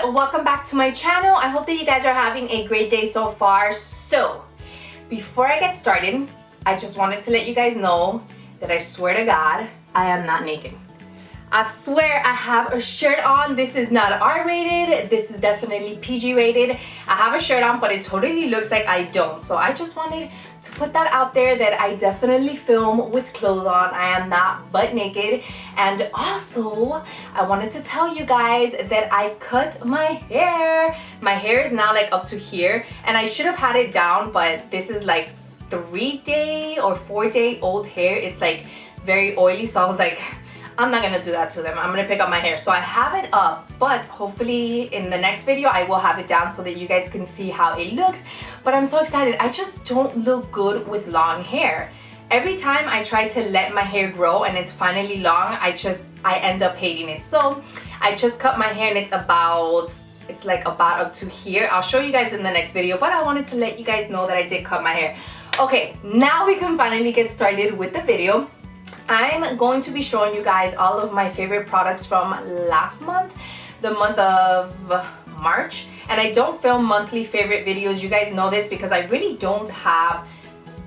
welcome back to my channel. I hope that you guys are having a great day so far. So before I get started, I just wanted to let you guys know that I swear to God I am not naked. I swear I have a shirt on. This is not R-rated. This is definitely PG rated. I have a shirt on, but it totally looks like I don't. So I just wanted to put that out there that I definitely film with clothes on. I am not butt naked. And also, I wanted to tell you guys that I cut my hair. My hair is now like up to here, and I should have had it down, but this is like 3-day or 4-day old hair. It's like very oily, so I was like, I'm not gonna do that to them. I'm gonna pick up my hair. So I have it up, but hopefully in the next video I will have it down so that you guys can see how it looks. But I'm so excited. I just don't look good with long hair. Every time I try to let my hair grow and it's finally long, I end up hating it. So I just cut my hair and it's like about up to here. I'll show you guys in the next video, but I wanted to let you guys know that I did cut my hair. Okay, now we can finally get started with the video. I'm going to be showing you guys all of my favorite products from last month, the month of March. And I don't film monthly favorite videos. You guys know this because I really don't have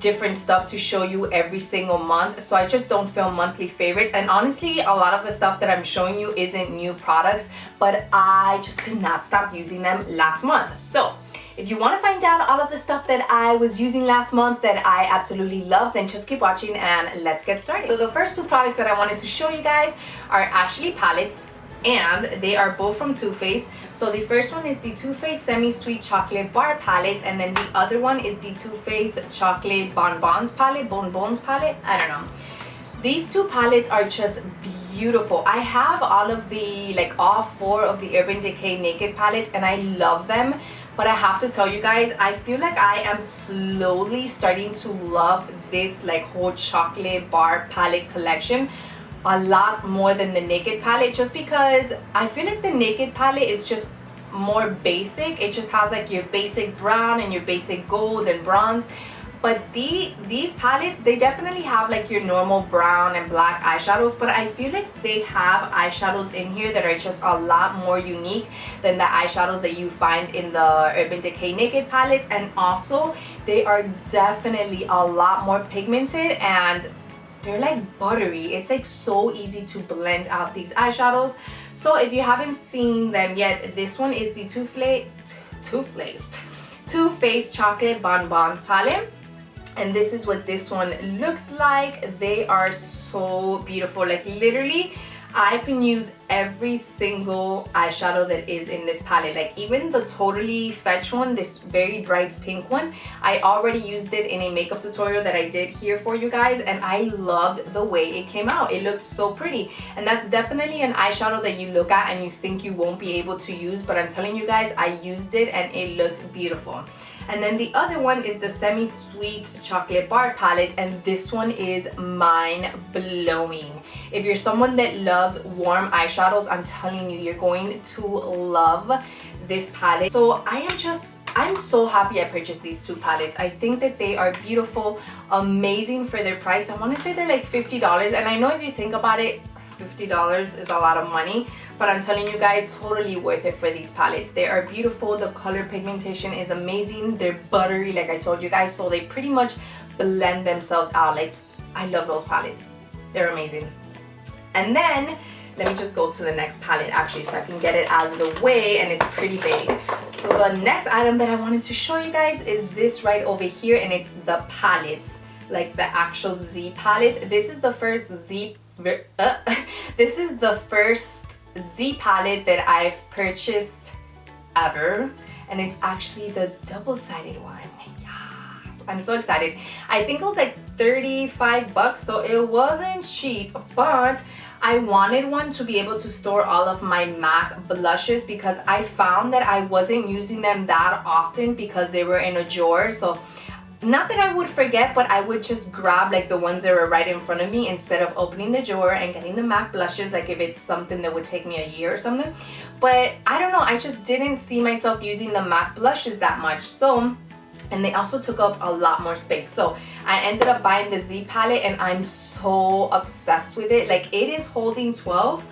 different stuff to show you every single month. So I just don't film monthly favorites. And honestly, a lot of the stuff that I'm showing you isn't new products, but I just could not stop using them last month. So if you want to find out all of the stuff that I was using last month that I absolutely love, then just keep watching and let's get started. So the first two products that I wanted to show you guys are actually palettes, and they are both from Too Faced. So the first one is the Too Faced Semi-Sweet Chocolate Bar Palette, and then the other one is the Too Faced Chocolate Bonbons Palette, Bonbons Palette, I don't know. These two palettes are just beautiful. I have all 4 of the Urban Decay Naked palettes and I love them. But I have to tell you guys, I feel like I am slowly starting to love this whole chocolate bar palette collection a lot more than the Naked palette, just because I feel like the Naked palette is just more basic. It just has like your basic brown and your basic gold and bronze. But these palettes, they definitely have like your normal brown and black eyeshadows, but I feel like they have eyeshadows in here that are just a lot more unique than the eyeshadows that you find in the Urban Decay Naked palettes. And also, they are definitely a lot more pigmented and they're like buttery. It's like so easy to blend out these eyeshadows. So if you haven't seen them yet, this one is the Too Faced Chocolate Bonbons Palette. And this is what this one looks like. They are so beautiful. Like literally, I can use every single eyeshadow that is in this palette. Like even the Totally Fetch one, this very bright pink one, I already used it in a makeup tutorial that I did here for you guys, and I loved the way it came out. It looked so pretty. And that's definitely an eyeshadow that you look at and you think you won't be able to use, but I'm telling you guys, I used it and it looked beautiful. And then the other one is the Semi-Sweet Chocolate Bar Palette, and this one is mind-blowing. If you're someone that loves warm eyeshadows, I'm telling you, you're going to love this palette. So I'm so happy I purchased these two palettes. I think that they are beautiful, amazing for their price. I want to say they're like $50, and I know if you think about it, $50 is a lot of money, but I'm telling you guys, totally worth it for these palettes. They are beautiful. The color pigmentation is amazing. They're buttery, like I told you guys, so they pretty much blend themselves out. Like, I love those palettes. They're amazing. And then let me just go to the next palette actually so I can get it out of the way, and it's pretty big. So the next item that I wanted to show you guys is this right over here, and it's the palettes, like the actual Z palette. This is the first Z palette that I've purchased ever, and it's actually the double-sided one. Yes, I'm so excited. I think it was like 35 bucks, so it wasn't cheap, but I wanted one to be able to store all of my MAC blushes because I found that I wasn't using them that often because they were in a drawer. So not that I would forget, but I would just grab like the ones that were right in front of me instead of opening the drawer and getting the MAC blushes, like if it's something that would take me a year or something. But I don't know, I just didn't see myself using the MAC blushes that much. So, and they also took up a lot more space. So I ended up buying the Z palette and I'm so obsessed with it. Like it is holding 12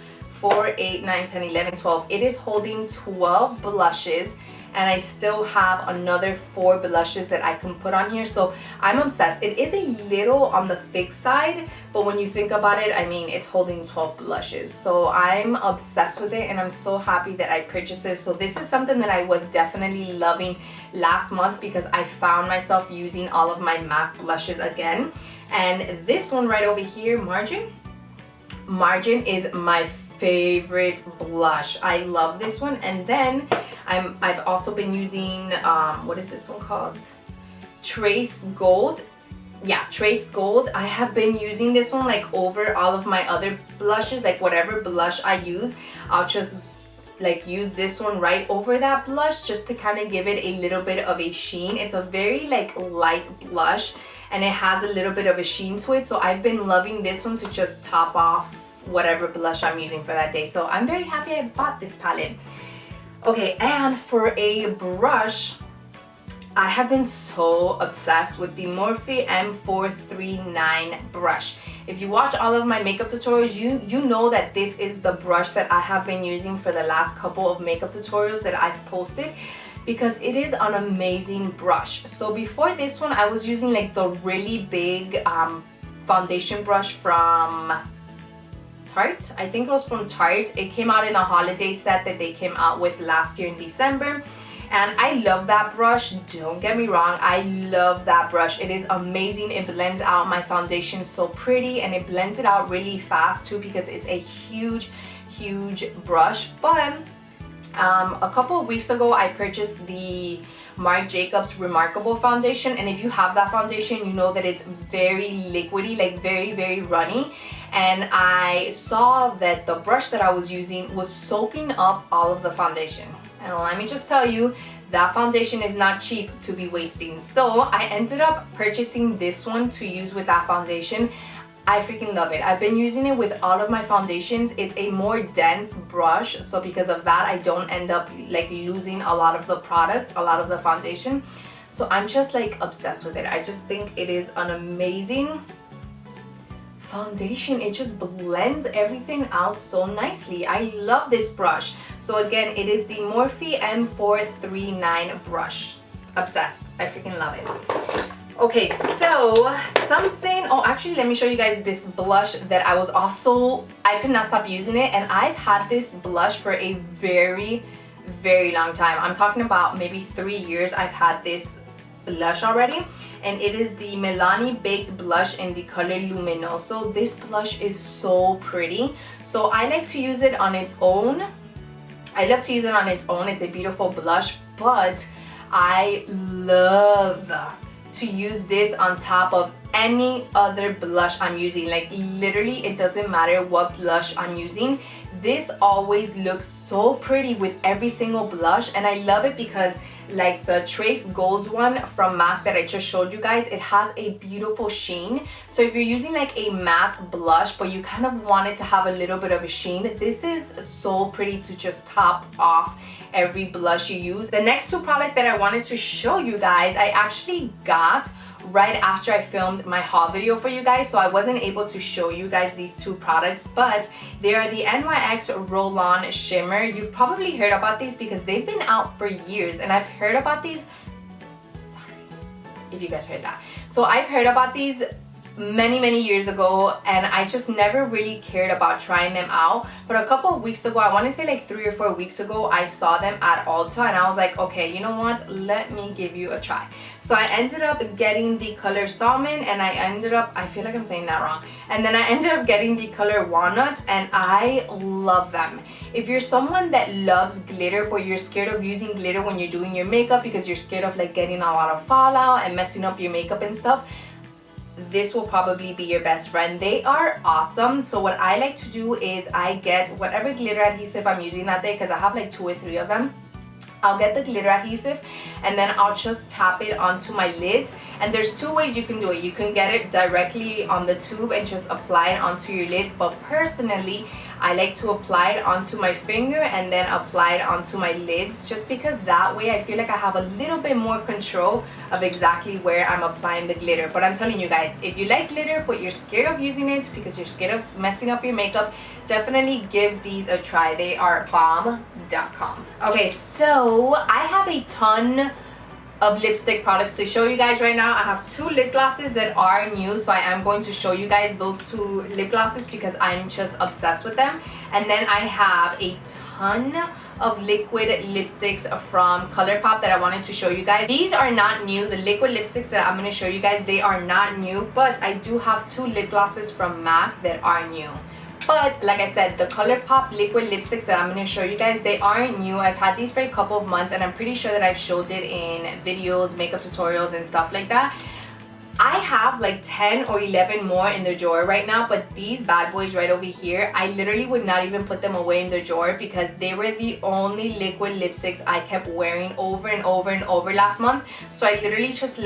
4, 8, 9, 10, 11, 12. It is holding 12 blushes, and I still have another 4 blushes that I can put on here. So I'm obsessed. It is a little on the thick side, but when you think about it, I mean, it's holding 12 blushes. So I'm obsessed with it, and I'm so happy that I purchased this. So this is something that I was definitely loving last month because I found myself using all of my MAC blushes again. And this one right over here, Margin is my favorite blush. I love this one. And then I've also been using what is this one called? Trace Gold. Yeah, Trace Gold. I have been using this one like over all of my other blushes. Like whatever blush I use, I'll just like use this one right over that blush just to kind of give it a little bit of a sheen. It's a very like light blush, and it has a little bit of a sheen to it. So I've been loving this one to just top off whatever blush I'm using for that day. So I'm very happy I bought this palette. Okay, and for a brush, I have been so obsessed with the Morphe M439 brush. If you watch all of my makeup tutorials, you know that this is the brush that I have been using for the last couple of makeup tutorials that I've posted, because it is an amazing brush. So before this one, I was using like the really big foundation brush from Tarte. I think it was from Tarte. It came out in a holiday set that they came out with last year in December. And I love that brush, don't get me wrong, I love that brush. It is amazing. It blends out my foundation so pretty, and it blends it out really fast too because it's a huge brush. But a couple of weeks ago, I purchased the Marc Jacobs Remarkable foundation, and if you have that foundation, you know that it's very liquidy, like very runny. And I saw that the brush that I was using was soaking up all of the foundation. And let me just tell you, that foundation is not cheap to be wasting. So I ended up purchasing this one to use with that foundation. I freaking love it. I've been using it with all of my foundations. It's a more dense brush, so because of that, I don't end up like losing a lot of the product, a lot of the foundation. So I'm just like obsessed with it. I just think it is an amazing foundation. It just blends everything out so nicely. I love this brush. So again, it is the Morphe M439 brush. Obsessed. I freaking love it. Okay, so something, oh actually let me show you guys this blush that I could not stop using it, and I've had this blush for a very long time. I'm talking about maybe 3 years I've had this blush already, and it is the Milani Baked Blush in the color Luminoso. This blush is so pretty, so I like to use it on its own. I love to use it on its own. It's a beautiful blush, but I love to use this on top of any other blush I'm using. Like literally, it doesn't matter what blush I'm using. This always looks so pretty with every single blush, and I love it because like the Trace Gold one from MAC that I just showed you guys, it has a beautiful sheen. So if you're using like a matte blush but you kind of want it to have a little bit of a sheen, this is so pretty to just top off every blush you use. The next two products that I wanted to show you guys, I actually got right after I filmed my haul video for you guys, so I wasn't able to show you guys these two products, but they are the NYX Roll-On Shimmer. You've probably heard about these because they've been out for years, and I've heard about these, sorry if you guys heard that. So I've heard about these many years ago, and I just never really cared about trying them out. But a couple of weeks ago, I want to say like 3 or 4 weeks ago, I saw them at Ulta, and I was like, okay, you know what, let me give you a try. So I ended up getting the color Salmon, and I feel like I'm saying that wrong, and then I ended up getting the color Walnut, and I love them. If you're someone that loves glitter but you're scared of using glitter when you're doing your makeup because you're scared of like getting a lot of fallout and messing up your makeup and stuff, this will probably be your best friend. They are awesome. So what I like to do is I get whatever glitter adhesive I'm using that day, because I have like 2 or 3 of them. I'll get the glitter adhesive, and then I'll just tap it onto my lids. And there's 2 ways you can do it. You can get it directly on the tube and just apply it onto your lids, but personally I like to apply it onto my finger and then apply it onto my lids, just because that way I feel like I have a little bit more control of exactly where I'm applying the glitter. But I'm telling you guys, if you like glitter but you're scared of using it because you're scared of messing up your makeup, definitely give these a try. They are bomb.com. Okay, so I have a ton of lipstick products to show you guys right now. I have 2 lip glosses that are new, so I am going to show you guys those 2 lip glosses because I'm just obsessed with them. And then I have a ton of liquid lipsticks from ColourPop that I wanted to show you guys. These are not new. The liquid lipsticks that I'm going to show you guys, they are not new, but I do have 2 lip glosses from MAC that are new. But like I said, the ColourPop liquid lipsticks that I'm going to show you guys, they aren't new. I've had these for a couple of months and I'm pretty sure that I've showed it in videos, makeup tutorials and stuff like that. I have like 10 or 11 more in the drawer right now, but these bad boys right over here, I literally would not even put them away in the drawer because they were the only liquid lipsticks I kept wearing over and over and over last month. So I literally just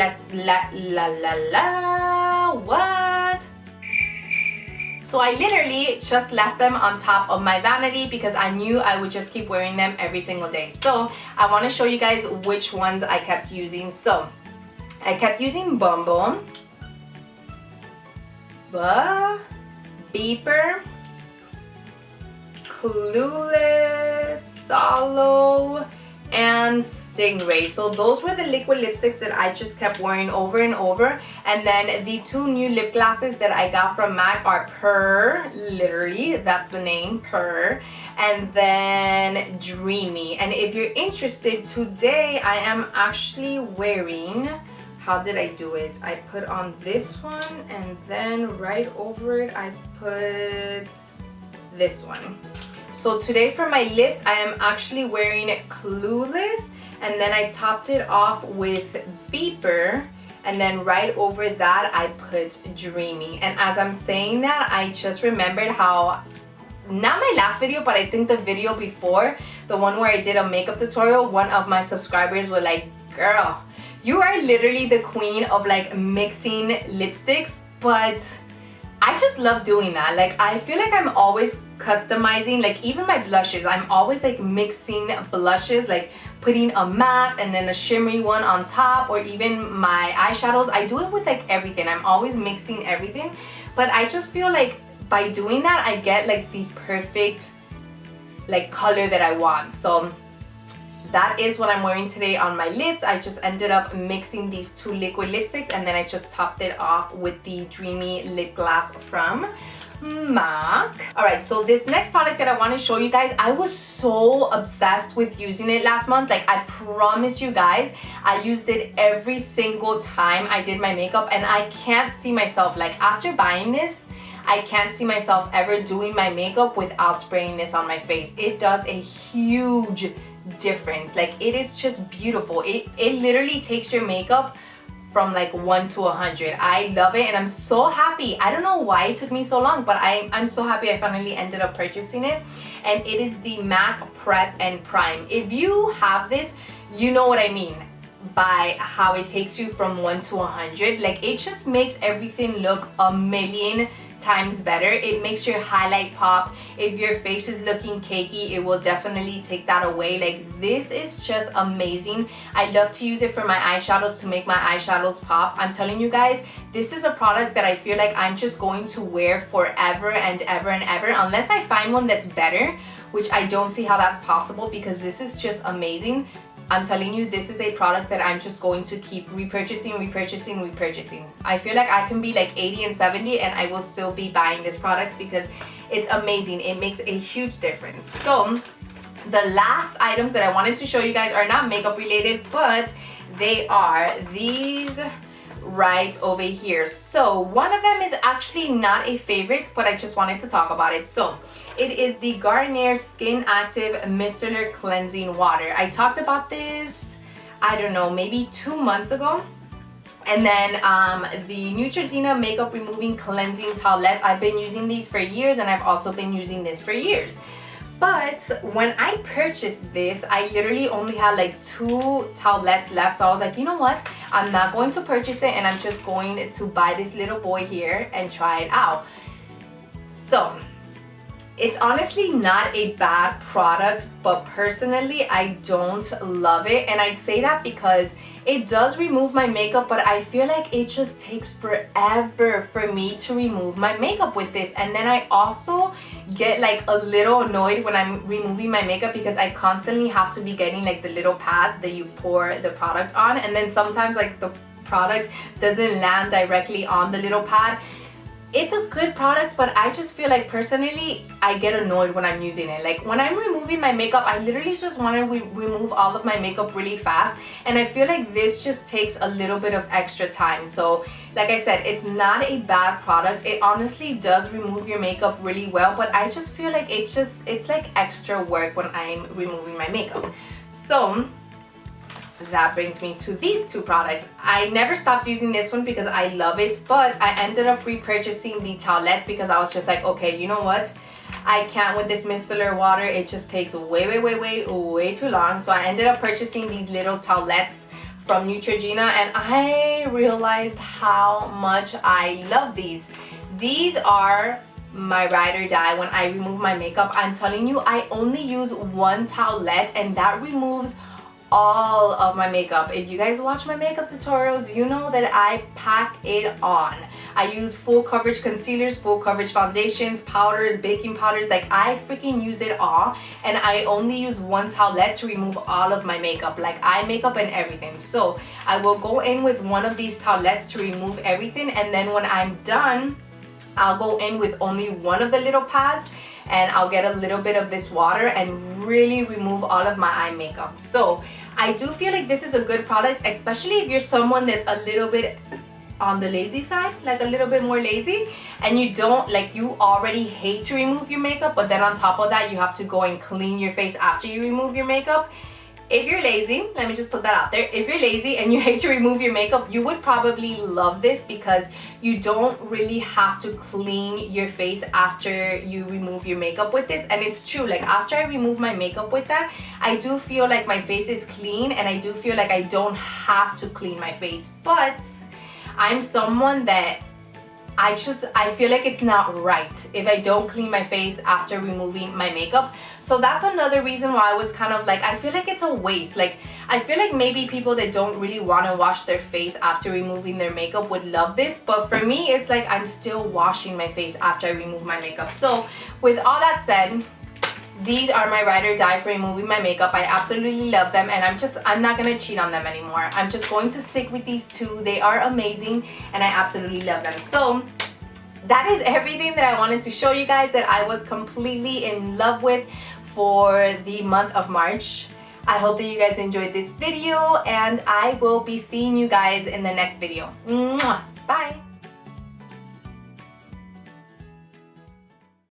So I literally just left them on top of my vanity because I knew I would just keep wearing them every single day. So I want to show you guys which ones I kept using. So I kept using Bumble, Beeper, Clueless, Solo, and Stingray. So those were the liquid lipsticks that I just kept wearing over and over. And then the 2 new lip glosses that I got from MAC are Purr, literally, that's the name, Purr, and then Dreamy. And if you're interested, today I am actually wearing, how did I do it? I put on this one and then right over it I put this one. So today for my lips, I am actually wearing Clueless, and then I topped it off with Beeper, and then right over that I put Dreamy. And as I'm saying that, I just remembered how, not my last video, but I think the video before, the one where I did a makeup tutorial, one of my subscribers were like, girl, you are literally the queen of like mixing lipsticks. But I just love doing that. Like, I feel like I'm always customizing, like even my blushes, I'm always like mixing blushes, like putting a matte and then a shimmery one on top, or even my eyeshadows. I do it with like everything. I'm always mixing everything, but I just feel like by doing that I get like the perfect like color that I want. So that is what I'm wearing today on my lips. I just ended up mixing these 2 liquid lipsticks and then I just topped it off with the Dreamy lip gloss from MAC. Alright, so this next product that I want to show you guys, I was so obsessed with using it last month. Like, I promise you guys, I used it every single time I did my makeup, and I can't see myself, like after buying this, I can't see myself ever doing my makeup without spraying this on my face. It does a huge difference. Like, it is just beautiful. It literally takes your makeup from like 1 to 100. I love it and I'm so happy. I don't know why it took me so long, but I'm so happy I finally ended up purchasing it. And it is the MAC Prep and Prime. If you have this, you know what I mean by how it takes you from 1 to 100. Like, it just makes everything look a million times better. It makes your highlight pop. If your face is looking cakey, it will definitely take that away. Like, this is just amazing. I love to use it for my eyeshadows to make my eyeshadows pop. I'm telling you guys, this is a product that I feel like I'm just going to wear forever and ever and ever, unless I find one that's better, which I don't see how that's possible, because this is just amazing. I'm telling you, this is a product that I'm just going to keep repurchasing. I feel like I can be like 80 and 70 and I will still be buying this product because it's amazing. It makes a huge difference. So the last items that I wanted to show you guys are not makeup related, but they are these right over here. So one of them is actually not a favorite, but I just wanted to talk about it. So it is the Garnier Skin Active Micellar Cleansing Water. I talked about this, I don't know, maybe 2 months ago. And then the Neutrogena Makeup Removing Cleansing Towelettes. I've been using these for years, and I've also been using this for years. But when I purchased this, I literally only had like 2 towelettes left. So I was like, you know what? I'm not going to purchase it, and I'm just going to buy this little boy here and try it out. So It's honestly not a bad product, but personally I don't love it. And I say that because it does remove my makeup, but I feel like it just takes forever for me to remove my makeup with this. And then I also get like a little annoyed when I'm removing my makeup because I constantly have to be getting like the little pads that you pour the product on, and then sometimes like the product doesn't land directly on the little pad. It's a good product, but I just feel like personally I get annoyed when I'm using it. Like when I'm removing my makeup, I literally just want to remove all of my makeup really fast, and I feel like this just takes a little bit of extra time. So like I said, it's not a bad product. It honestly does remove your makeup really well, but I just feel like it's like extra work when I'm removing my makeup. So that brings me to these two products. I never stopped using this one because I love it, but I ended up repurchasing the towelettes because I was just like, okay, you know what? I can't with this micellar water. It just takes way too long. So I ended up purchasing these little towelettes from Neutrogena, and I realized how much I love these. These are my ride or die when I remove my makeup. I'm telling you, I only use one towelette and that removes all of my makeup. If you guys watch my makeup tutorials, you know that I pack it on. I use full coverage concealers, full coverage foundations, powders, baking powders. Like I freaking use it all, and I only use one towelette to remove all of my makeup, like eye makeup and everything. So I will go in with one of these towelettes to remove everything, and then when I'm done, I'll go in with only one of the little pads, and I'll get a little bit of this water and really remove all of my eye makeup. So I do feel like this is a good product, especially if you're someone that's a little bit on the lazy side, like a little bit more lazy, and you don't, like, you already hate to remove your makeup, but then on top of that you have to go and clean your face after you remove your makeup. If you're lazy, let me just put that out there, if you're lazy and you hate to remove your makeup, you would probably love this because you don't really have to clean your face after you remove your makeup with this. And it's true, like after I remove my makeup with that, I do feel like my face is clean, and I do feel like I don't have to clean my face. But I'm someone that I feel like it's not right if I don't clean my face after removing my makeup. So that's another reason why I was kind of like, I feel like it's a waste. Like I feel like maybe people that don't really want to wash their face after removing their makeup would love this, but for me it's like I'm still washing my face after I remove my makeup. So with all that said, these are my ride or die for removing my makeup. I absolutely love them, and I'm not gonna cheat on them anymore. I'm just going to stick with these two. They are amazing and I absolutely love them. So that is everything that I wanted to show you guys that I was completely in love with for the month of March. I hope that you guys enjoyed this video, and I will be seeing you guys in the next video. Mwah! Bye!